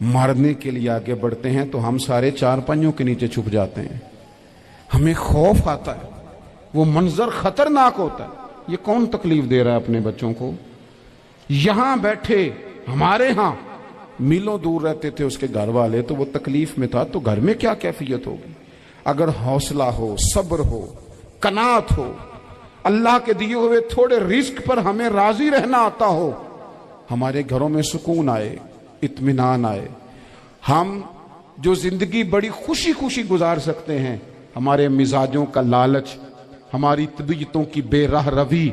मारने के लिए आगे बढ़ते हैं तो हम सारे चारपाइयों के नीचे छुप जाते हैं, हमें खौफ आता है, वो मंजर खतरनाक होता है। ये कौन तकलीफ दे रहा है अपने बच्चों को? यहां बैठे हमारे यहां मीलों दूर रहते थे उसके घर वाले, तो वो तकलीफ में था, तो घर में क्या कैफियत होगी? अगर हौसला हो, सब्र हो, कनात हो, अल्लाह के दिए हुए थोड़े रिस्क पर हमें राजी रहना आता हो, हमारे घरों में सुकून आए, इत्मीनान आए, हम जो जिंदगी बड़ी खुशी खुशी गुजार सकते हैं। हमारे मिजाजों का लालच, हमारी तबीयतों की बेराह रवी,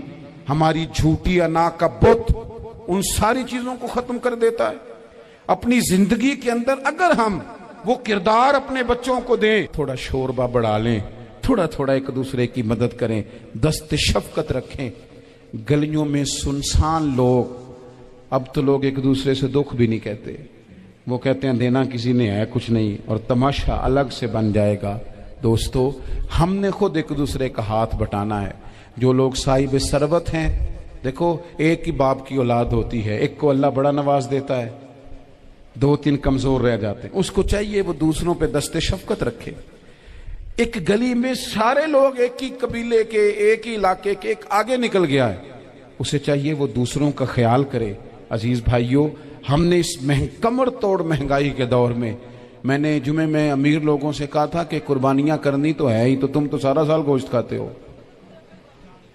हमारी झूठी अना का बुत, उन सारी चीजों को खत्म कर देता है। अपनी जिंदगी के अंदर अगर हम वो किरदार अपने बच्चों को दें, थोड़ा शोरबा बढ़ा लें, थोड़ा थोड़ा एक दूसरे की मदद करें, दस्त शफकत रखें। गलियों में सुनसान लोग, अब तो लोग एक दूसरे से दुख भी नहीं कहते, वो कहते हैं देना किसी ने है कुछ नहीं, और तमाशा अलग से बन जाएगा। दोस्तों, हमने खुद एक दूसरे का हाथ बटाना है। जो लोग साहिब सरबत हैं, देखो एक ही बाप की औलाद होती है, एक को अल्लाह बड़ा नवाज देता है, दो तीन कमजोर रह जाते हैं, उसको चाहिए वो दूसरों पे दस्ते शफकत रखे। एक गली में सारे लोग एक ही कबीले के, एक ही इलाके के, एक आगे निकल गया है, उसे चाहिए वो दूसरों का ख्याल करे। अजीज भाइयों, हमने इस कमर तोड़ महंगाई के दौर में, मैंने जुमे में अमीर लोगों से कहा था कि कुर्बानियां करनी तो है ही, तो तुम तो सारा साल गोश्त खाते हो।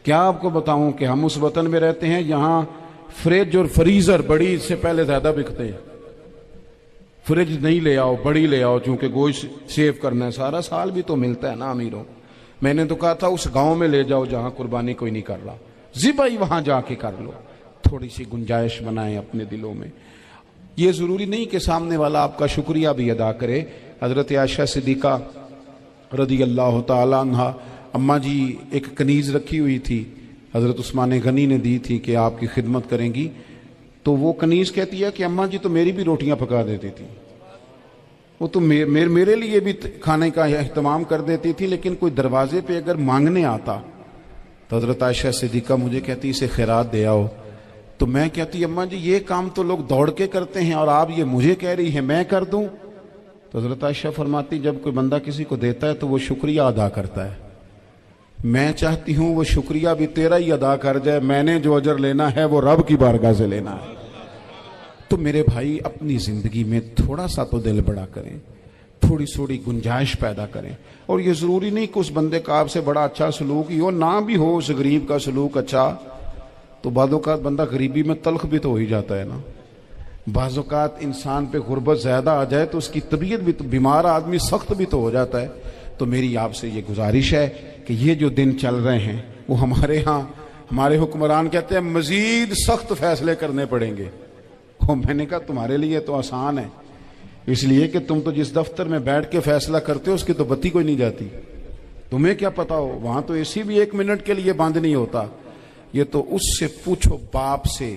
क्या आपको बताऊं कि हम उस वतन में रहते हैं यहां फ्रिज और फ्रीजर बड़ी इससे पहले ज्यादा बिकते हैं। फ्रिज नहीं ले आओ, बड़ी ले आओ, चूंकि गोश्त सेव करना है, सारा साल भी तो मिलता है ना अमीरों। मैंने तो कहा था उस गांव में ले जाओ जहां कुर्बानी कोई नहीं कर रहा, ज़िबाई वहां जाके कर लो। थोड़ी सी गुंजाइश बनाएं अपने दिलों में। ये जरूरी नहीं कि सामने वाला आपका शुक्रिया भी अदा करे। हजरत आयशा सिद्दीका रदी अल्लाह ताला अन्हा, अम्मा जी एक कनीज रखी हुई थी, हजरत उस्मान गनी ने दी थी कि आपकी खिदमत करेंगी, तो वो कनीज कहती है कि अम्मा जी तो मेरी भी रोटियां पका देती थी, वो तो मेरे लिए भी खाने का एहतमाम कर देती थी, लेकिन कोई दरवाजे पे अगर मांगने आता तो हजरत आयशा सिद्दीका मुझे कहती इसे खैरात दे आओ। तो मैं कहती अम्मा जी ये काम तो लोग दौड़ के करते हैं और आप ये मुझे कह रही है मैं कर दूं? तो हजरत आयशा फरमाती जब कोई बंदा किसी को देता है तो वो शुक्रिया अदा करता है। मैं चाहती हूं वो शुक्रिया भी तेरा ही अदा कर जाए, मैंने जो अजर लेना है वो रब की बारगाह से लेना है। तो मेरे भाई अपनी जिंदगी में थोड़ा सा तो दिल बड़ा करें, थोड़ी थोड़ी गुंजाइश पैदा करें। और ये जरूरी नहीं कि उस बंदे का आपसे बड़ा अच्छा सलूक ही हो, ना भी हो उस गरीब का सलूक अच्छा, तो बाज़-औक़ात बंदा गरीबी में तल्ख भी तो हो ही जाता है ना। बाज़-औक़ात इंसान पे गुर्बत ज्यादा आ जाए तो उसकी तबीयत भी तो, बीमार आदमी सख्त भी तो हो जाता है। तो मेरी आपसे ये गुजारिश है कि ये जो दिन चल रहे हैं वो हमारे यहाँ हमारे हुक्मरान कहते हैं मजीद सख्त फैसले करने पड़ेंगे। और मैंने कहा तुम्हारे लिए तो आसान है, इसलिए कि तुम तो जिस दफ्तर में बैठ के फैसला करते हो उसकी तो बत्ती कोई नहीं जाती, तुम्हें क्या पता हो, वहां तो एसी भी 1 मिनट के लिए बंद नहीं होता। ये तो उससे पूछो बाप से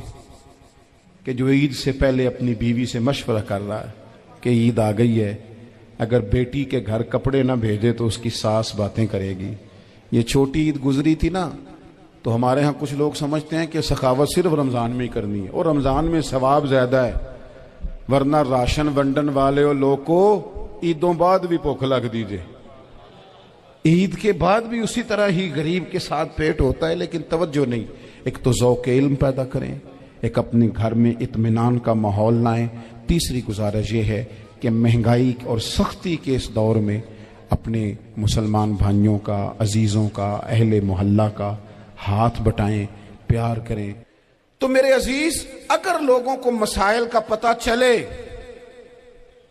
कि जो ईद से पहले अपनी बीवी से मशवरा कर रहा है कि ईद आ गई है, अगर बेटी के घर कपड़े ना भेजे तो उसकी सास बातें करेगी। ये छोटी ईद गुजरी थी ना, तो हमारे यहाँ कुछ लोग समझते हैं कि सखावत सिर्फ रमजान में ही करनी है, और रमजान में सवाब ज्यादा है, वरना राशन वंडन वाले और लोग को ईदों बाद भी भूख लग दीजिए, ईद के बाद भी उसी तरह ही गरीब के साथ पेट होता है, लेकिन तवज्जो नहीं। एक तो ज़ौक़ इल्म पैदा करें, एक अपने घर में इत्मीनान का माहौल लाएं। तीसरी गुजारिश ये है कि महंगाई और सख्ती के इस दौर में अपने मुसलमान भाइयों का, अजीज़ों का, अहले मोहल्ला का हाथ बटाएं, प्यार करें। तो मेरे अजीज, अगर लोगों को मसाइल का पता चले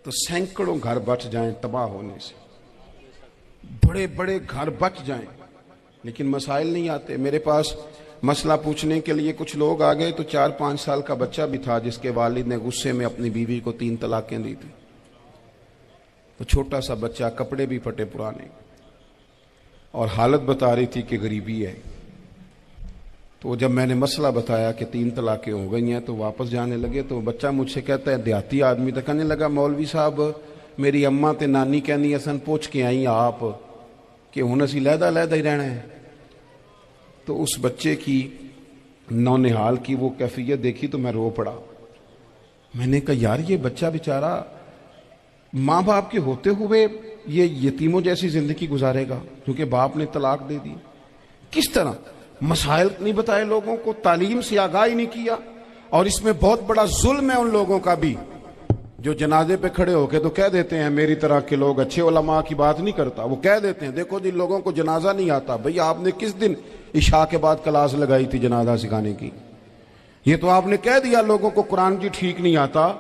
तो सैकड़ों घर बच जाएं तबाह होने से, बड़े बड़े घर बच जाएं, लेकिन मसाइल नहीं आते। मेरे पास मसला पूछने के लिए कुछ लोग आ गए तो 4-5 साल का बच्चा भी था जिसके वालिद ने गुस्से में अपनी बीवी को 3 तलाकें दी थी। तो छोटा सा बच्चा, कपड़े भी फटे पुराने, और हालत बता रही थी कि गरीबी है। تو جب میں نے مسئلہ بتایا کہ 3 طلاقیں ہو گئی ہیں تو واپس جانے لگے، تو بچہ مجھ سے کہتا ہے دیہاتی آدمی تو کہنے لگا مولوی صاحب میری اماں تے نانی کہنی اسن پوچھ کے آئی آپ کہ ہن اسی لہدا لہدا ہی رہنا ہے۔ تو اس بچے کی نونہال کی وہ کیفیت دیکھی تو میں رو پڑا۔ میں نے کہا یار یہ بچہ بیچارہ ماں باپ کے ہوتے ہوئے یہ یتیموں جیسی زندگی گزارے گا کیونکہ باپ نے طلاق دے دی۔ کس طرح مسائل نہیں بتائے لوگوں کو، تعلیم سے آگاہی نہیں کیا۔ اور اس میں بہت بڑا ظلم ہے ان لوگوں کا بھی جو جنازے پہ کھڑے ہو کے تو کہہ دیتے ہیں میری طرح کے لوگ اچھے علماء کی بات نہیں کرتا، وہ کہہ دیتے ہیں دیکھو جن لوگوں کو جنازہ نہیں آتا، بھئی آپ نے کس دن عشاء کے بعد کلاس لگائی تھی جنازہ سکھانے کی؟ یہ تو آپ نے کہہ دیا لوگوں کو قرآن کی ٹھیک نہیں آتا،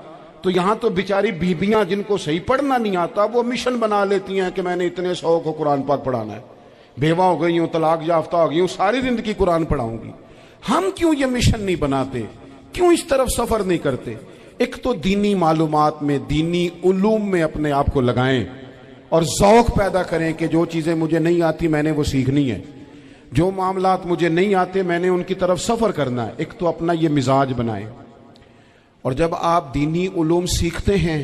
تو یہاں تو بیچاری بیبیاں جن کو صحیح پڑھنا نہیں آتا وہ مشن بنا لیتی ہیں کہ میں نے اتنے 100 کو قرآن پاک پڑھانا ہے، بیوہ ہو گئی ہوں، طلاق یافتہ ہو گئی ہوں، ساری زندگی قرآن پڑھاؤں گی۔ ہم کیوں یہ مشن نہیں بناتے؟ کیوں اس طرف سفر نہیں کرتے؟ ایک تو دینی معلومات میں، دینی علوم میں اپنے آپ کو لگائیں اور ذوق پیدا کریں کہ جو چیزیں مجھے نہیں آتی میں نے وہ سیکھنی ہے، جو معاملات مجھے نہیں آتے میں نے ان کی طرف سفر کرنا ہے۔ ایک تو اپنا یہ مزاج بنائیں، اور جب آپ دینی علوم سیکھتے ہیں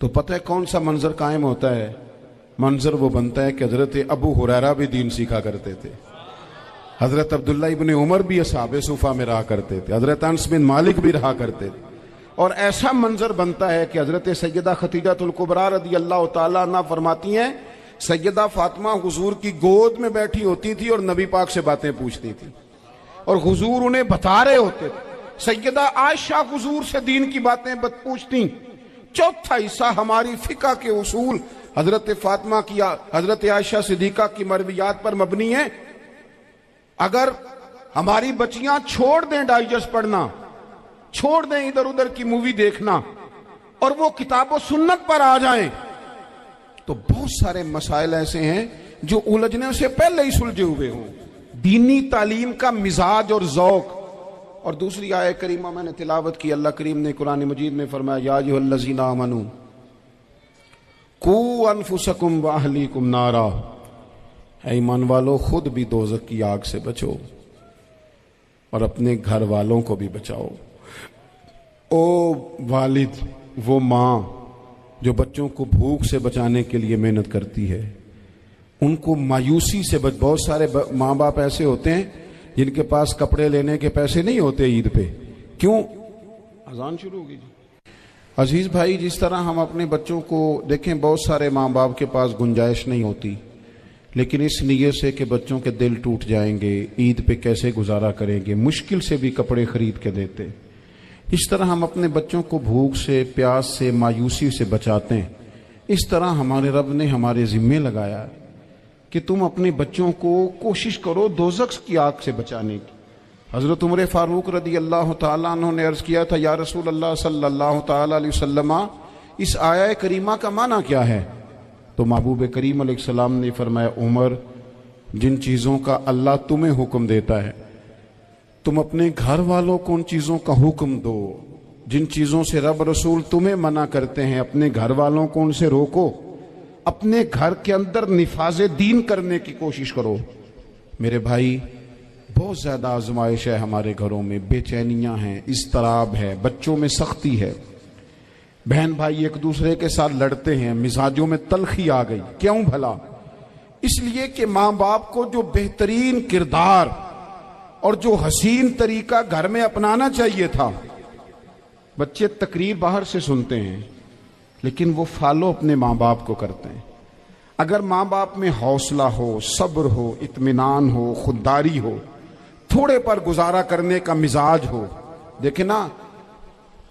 تو پتہ ہے کون سا منظر قائم ہوتا ہے؟ منظر وہ بنتا ہے کہ حضرت ابو ہریرہ بھی دین سیکھا کرتے تھے، حضرت عبداللہ ابن عمر بھی اصحاب صفہ میں رہا کرتے تھے، حضرت انس بن مالک بھی رہا کرتے تھے، اور ایسا منظر بنتا ہے کہ حضرت سیدہ خدیجہ الکبریٰ رضی اللہ تعالیٰ عنہ فرماتی ہیں سیدہ فاطمہ حضور کی گود میں بیٹھی ہوتی تھی اور نبی پاک سے باتیں پوچھتی تھی اور حضور انہیں بتا رہے ہوتے تھے۔ سیدہ عائشہ حضور سے دین کی باتیں پوچھتی۔ چوتھا حصہ ہماری فقہ کے اصول حضرت فاطمہ کی، حضرت عائشہ صدیقہ کی مرویات پر مبنی ہے۔ اگر ہماری بچیاں چھوڑ دیں ڈائجسٹ پڑھنا، چھوڑ دیں ادھر ادھر کی مووی دیکھنا اور وہ کتاب و سنت پر آ جائیں تو بہت سارے مسائل ایسے ہیں جو الجھنے سے پہلے ہی سلجھے ہوئے ہوں۔ دینی تعلیم کا مزاج اور ذوق۔ اور دوسری آیہ کریمہ میں نے تلاوت کی، اللہ کریم نے قرآن مجید میں فرمایا یا ایھا الذین آمنوا قوا انفسکم واہلیکم نارا، اے ایمان والو خود بھی دوزخ کی آگ سے بچو اور اپنے گھر والوں کو بھی بچاؤ۔ او والد، وہ ماں جو بچوں کو بھوک سے بچانے کے لیے محنت کرتی ہے، ان کو مایوسی سے بہت سارے ماں باپ ایسے ہوتے ہیں جن کے پاس کپڑے لینے کے پیسے نہیں ہوتے عید پہ۔ کیوں؟ اذان شروع ہوگی جی۔ عزیز بھائی، جس طرح ہم اپنے بچوں کو دیکھیں، بہت سارے ماں باپ کے پاس گنجائش نہیں ہوتی، لیکن اس نیت سے کہ بچوں کے دل ٹوٹ جائیں گے، عید پہ کیسے گزارا کریں گے، مشکل سے بھی کپڑے خرید کے دیتے۔ اس طرح ہم اپنے بچوں کو بھوک سے، پیاس سے، مایوسی سے بچاتے ہیں۔ اس طرح ہمارے رب نے ہمارے ذمے لگایا ہے کہ تم اپنے بچوں کو کوشش کرو دوزخ کی آگ سے بچانے کی۔ حضرت عمر فاروق رضی اللہ تعالیٰ عنہ نے عرض کیا تھا یا رسول اللہ صلی اللہ تعالیٰ علیہ وسلم، اس آیہ کریمہ کا معنی کیا ہے؟ تو محبوب کریم علیہ السلام نے فرمایا عمر، جن چیزوں کا اللہ تمہیں حکم دیتا ہے تم اپنے گھر والوں کو ان چیزوں کا حکم دو، جن چیزوں سے رب رسول تمہیں منع کرتے ہیں اپنے گھر والوں کو ان سے روکو، اپنے گھر کے اندر نفاذ دین کرنے کی کوشش کرو۔ میرے بھائی، بہت زیادہ آزمائش ہے ہمارے گھروں میں، بے چینیاں ہیں، اضطراب ہے، بچوں میں سختی ہے، بہن بھائی ایک دوسرے کے ساتھ لڑتے ہیں، مزاجوں میں تلخی آ گئی۔ کیوں بھلا؟ اس لیے کہ ماں باپ کو جو بہترین کردار اور جو حسین طریقہ گھر میں اپنانا چاہیے تھا، بچے تقریر باہر سے سنتے ہیں لیکن وہ فالو اپنے ماں باپ کو کرتے ہیں۔ اگر ماں باپ میں حوصلہ ہو، صبر ہو، اطمینان ہو، خودداری ہو، تھوڑے پر گزارا کرنے کا مزاج ہو۔ دیکھیں نا،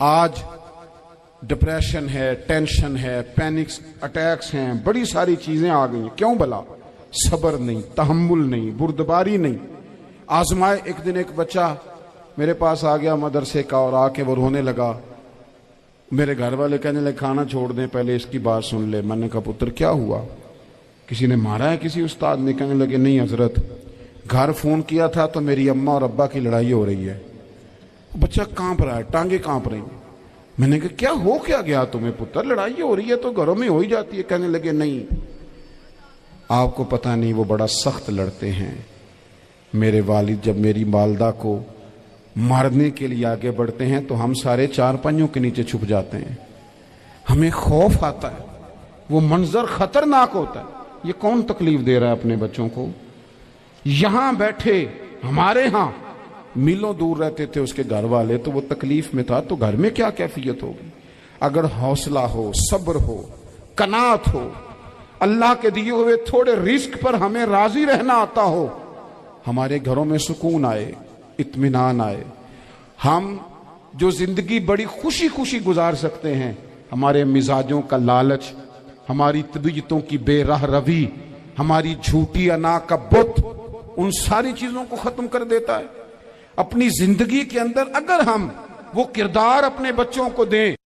آج ڈپریشن ہے، ٹینشن ہے، پینکس اٹیکس ہیں، بڑی ساری چیزیں آ گئی ہیں۔ کیوں بھلا؟ صبر نہیں، تحمل نہیں، بردباری نہیں۔ آزمائے۔ ایک دن ایک بچہ میرے پاس آ گیا مدرسے کا اور آ کے وہ رونے لگا۔ میرے گھر والے کہنے لگے کھانا چھوڑ دیں، پہلے اس کی بات سن لے۔ میں نے کہا پتر کیا ہوا؟ کسی نے مارا ہے کسی استاد نے؟ کہنے لگے نہیں حضرت، گھر فون کیا تھا تو میری اماں اور ابا کی لڑائی ہو رہی ہے۔ بچہ کانپ رہا ہے، ٹانگیں کانپ رہی ہیں۔ میں نے کہا کیا ہو کیا گیا تمہیں پتر؟ لڑائی ہو رہی ہے تو گھروں میں ہو ہی جاتی ہے۔ کہنے لگے نہیں، آپ کو پتہ نہیں، وہ بڑا سخت لڑتے ہیں، میرے والد جب میری والدہ کو مارنے کے لیے آگے بڑھتے ہیں تو ہم سارے چارپائیوں کے نیچے چھپ جاتے ہیں، ہمیں خوف آتا ہے، وہ منظر خطرناک ہوتا ہے۔ یہ کون تکلیف دے رہا ہے اپنے بچوں کو؟ یہاں بیٹھے ہمارے ہاں میلوں دور رہتے تھے اس کے گھر والے، تو وہ تکلیف میں تھا، تو گھر میں کیا کیفیت ہوگی؟ اگر حوصلہ ہو، صبر ہو، قناعت ہو، اللہ کے دیے ہوئے تھوڑے رزق پر ہمیں راضی رہنا آتا ہو، ہمارے گھروں میں سکون آئے، اطمینان آئے، ہم جو زندگی بڑی خوشی خوشی گزار سکتے ہیں، ہمارے مزاجوں کا لالچ، ہماری طبیعتوں کی بے راہ روی، ہماری جھوٹی انا کا بت، ان ساری چیزوں کو ختم کر دیتا ہے۔ اپنی زندگی کے اندر اگر ہم وہ کردار اپنے بچوں کو دیں